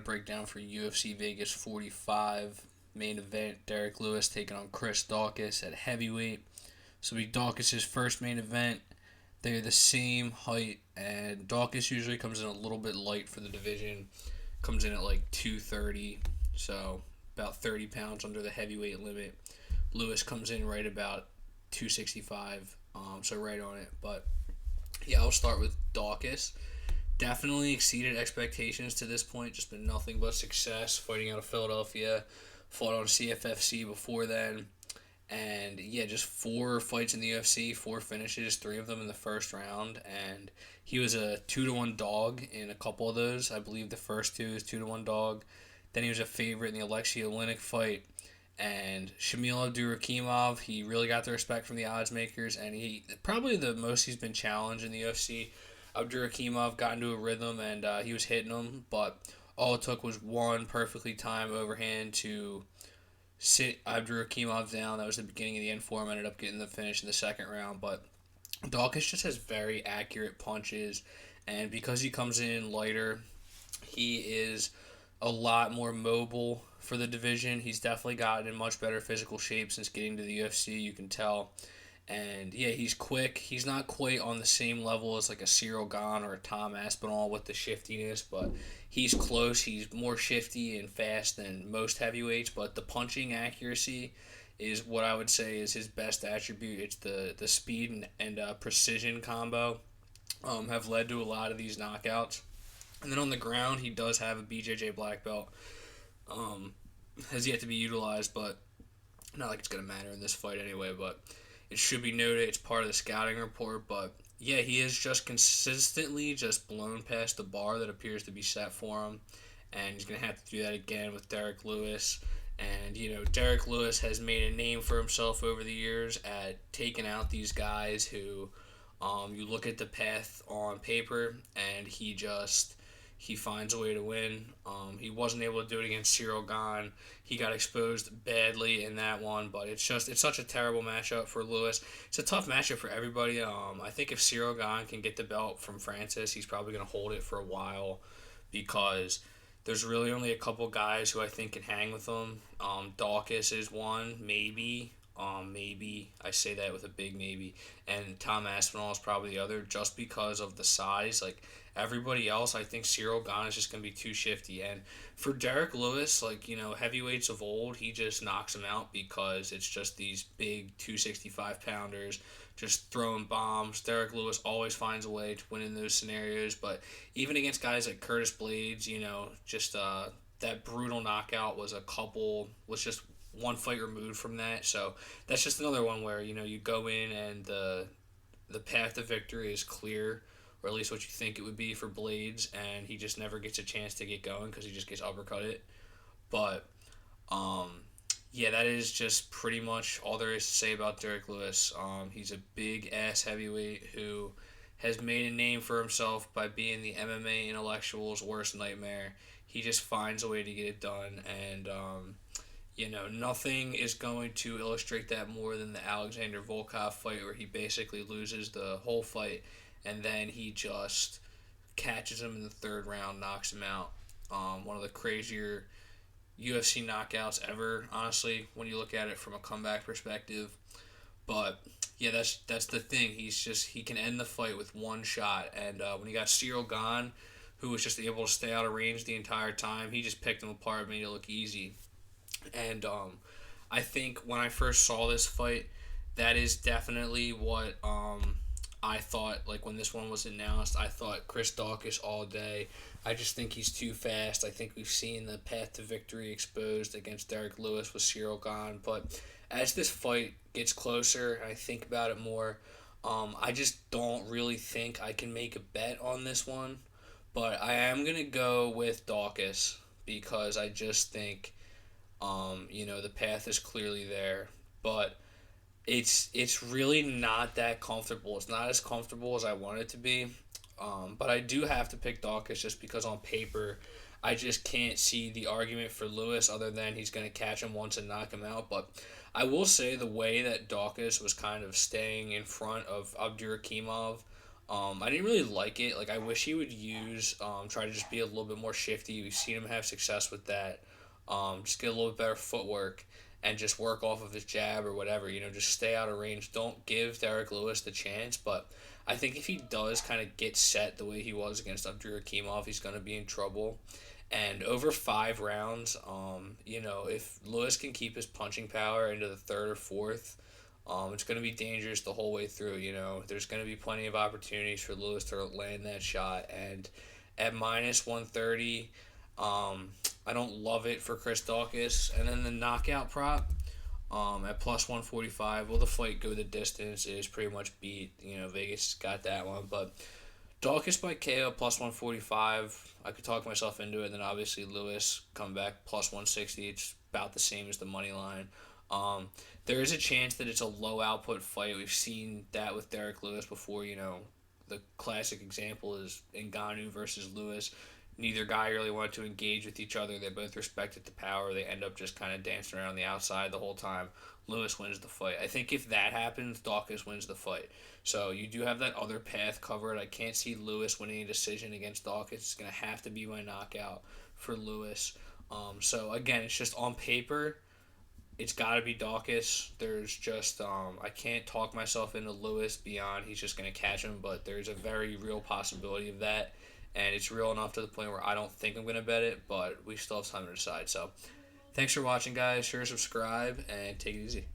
Breakdown for UFC Vegas 45 main event. Derrick Lewis taking on Chris Daukaus at heavyweight. So be Daukaus' first main event. They're the same height, and Daukaus usually comes in a little bit light for the division. Comes in at like 230, so about 30 pounds under the heavyweight limit. Lewis comes in right about 265, so right on it. But yeah, I'll start with Daukaus. Definitely exceeded expectations to this point. Just been nothing but success fighting out of Philadelphia. Fought on CFFC before then. And yeah, just four fights in the UFC, four finishes, three of them in the first round. And he was a 2-1 dog in a couple of those. I believe the first two is 2-1 dog. Then he was a favorite in the Alexei Oleinik fight. And Shamil Abdurakhimov, he really got the respect from the odds makers, and he probably the most he's been challenged in the UFC. Abdurakhimov got into a rhythm, and he was hitting him, but all it took was one perfectly timed overhand to sit Abdurakhimov down. That was the beginning of the end for him. Ended up getting the finish in the second round, but Daukaus just has very accurate punches, and because he comes in lighter, he is a lot more mobile for the division. He's definitely gotten in much better physical shape since getting to the UFC, you can tell. And yeah, he's quick. He's not quite on the same level as like a Cyril Gane or a Tom Aspinall with the shiftiness, but he's close. He's more shifty and fast than most heavyweights, but the punching accuracy is what I would say is his best attribute. It's the speed and precision combo have led to a lot of these knockouts. And then on the ground, he does have a BJJ black belt. Um, has yet to be utilized, but not like it's going to matter in this fight anyway. But it should be noted it's part of the scouting report. But yeah, he is just consistently just blown past the bar that appears to be set for him. And he's going to have to do that again with Derrick Lewis. And, Derrick Lewis has made a name for himself over the years at taking out these guys who you look at the path on paper and he finds a way to win. He wasn't able to do it against Cyril Gane. He got exposed badly in that one, but it's such a terrible matchup for Lewis. It's a tough matchup for everybody. I think if Cyril Gane can get the belt from Francis, he's probably going to hold it for a while because there's really only a couple guys who I think can hang with him. Daukaus is one, maybe. Maybe I say that with a big maybe, and Tom Aspinall is probably the other, just because of the size. Like everybody else, I think Cyril Gane is just gonna be too shifty. And for Derrick Lewis, like heavyweights of old, he just knocks them out because it's just these big 265 pounders just throwing bombs. Derrick Lewis always finds a way to win in those scenarios, but even against guys like Curtis Blades, just that brutal knockout was just one fight removed from that. So that's just another one where you go in and the path to victory is clear, or at least what you think it would be for Blades, and he just never gets a chance to get going because he just gets uppercutted. But um, yeah, that is just pretty much all there is to say about Derrick Lewis. He's a big ass heavyweight who has made a name for himself by being the MMA intellectual's worst nightmare. He just finds a way to get it done, and nothing is going to illustrate that more than the Alexander Volkov fight, where he basically loses the whole fight, and then he just catches him in the third round, knocks him out. One of the crazier UFC knockouts ever, honestly, when you look at it from a comeback perspective. But yeah, that's the thing. He can end the fight with one shot, and when you got Cyril Gane, who was just able to stay out of range the entire time, he just picked him apart, made it look easy. And I think when I first saw this fight, that is definitely what I thought. Like when this one was announced, I thought Chris Daukaus all day. I just think he's too fast. I think we've seen the path to victory exposed against Derrick Lewis with Cyril Gane. But as this fight gets closer and I think about it more, I just don't really think I can make a bet on this one. But I am going to go with Daukaus because I just think the path is clearly there, but it's really not that comfortable. It's not as comfortable as I want it to be. But I do have to pick Daukaus just because on paper, I just can't see the argument for Lewis other than he's going to catch him once and knock him out. But I will say the way that Daukaus was kind of staying in front of Abdurakhimov I didn't really like it. Like, I wish he would try to just be a little bit more shifty. We've seen him have success with that. Just get a little bit better footwork and just work off of his jab or whatever. Just stay out of range. Don't give Derrick Lewis the chance. But I think if he does kind of get set the way he was against Abdurakhimov, he's going to be in trouble. And over 5 rounds, if Lewis can keep his punching power into the third or fourth, it's going to be dangerous the whole way through. There's going to be plenty of opportunities for Lewis to land that shot. And at minus 130, I don't love it for Chris Daukaus. And then the knockout prop at plus 145, will the fight go the distance, is pretty much beat. Vegas got that one. But Daukaus by KO plus 145, I could talk myself into it. And then obviously Lewis come back plus 160. It's about the same as the money line. There is a chance that it's a low output fight. We've seen that with Derrick Lewis before. The classic example is Ngannou versus Lewis. Neither guy really wanted to engage with each other. They both respected the power. They end up just kind of dancing around the outside the whole time. Lewis wins the fight. I think if that happens, Daukaus wins the fight. So you do have that other path covered. I can't see Lewis winning a decision against Daukaus. It's going to have to be by knockout for Lewis. So again, it's just on paper, it's got to be Daukaus. There's just I can't talk myself into Lewis beyond he's just going to catch him, but there's a very real possibility of that, and it's real enough to the point where I don't think I'm going to bet it, but we still have time to decide. So thanks for watching, guys. Sure, subscribe, and take it easy.